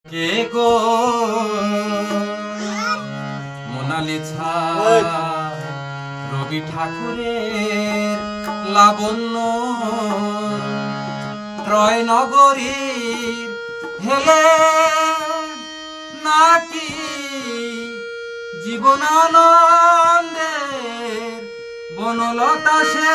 কে গো Mona Lisa রবি ঠাকুরের লাবণ্য ত্রয় নগরীর হেলে নাকি জীবনানন্দের বনলতা সে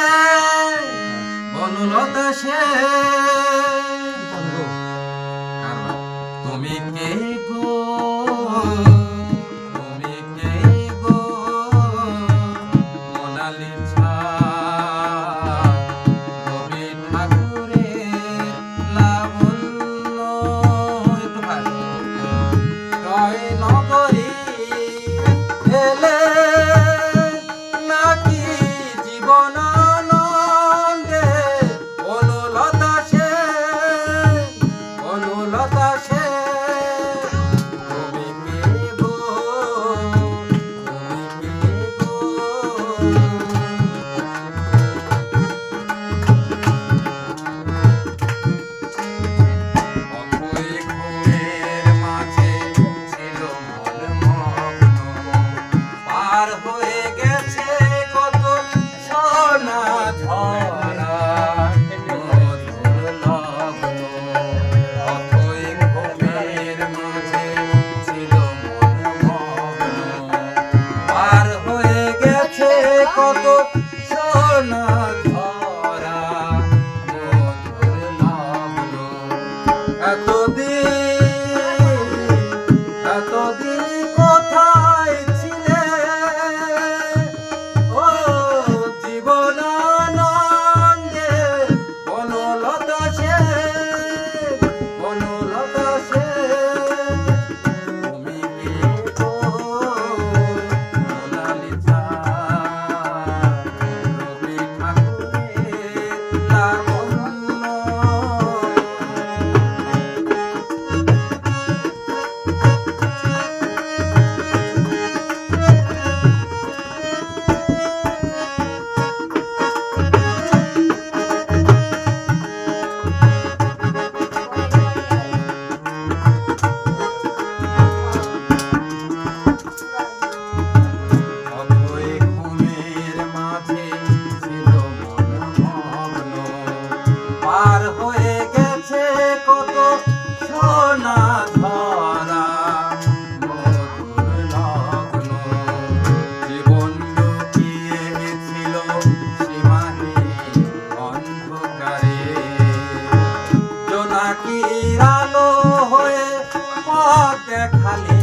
তুমি কে গো মোনালিসা রবি ঠাকুরের লাবণ্য ত্রয় নগরী হেলে নাকি জীবনানন্দে বনলতা সে হয়ে গেছে কত সোনা ঝরা অথই ঘুমের মাঝে ছিল মন মগ্ন পার হয়ে গেছে কত সোনা ঝরা মধুর লগ্ন এতদিন কোথায় ছিলে ও জীবনানন্দে বনলতা সে তুমি কে গো মোনালিসা রবি ঠাকুরের লাবণ্য পার হয়ে গেছে কত সোনা ধরা মধুর লগ্ন জীবন লুকিয়েছিল সীমাহীন অন্ধকারে জোনাকির আলো হয়ে পথ দেখালে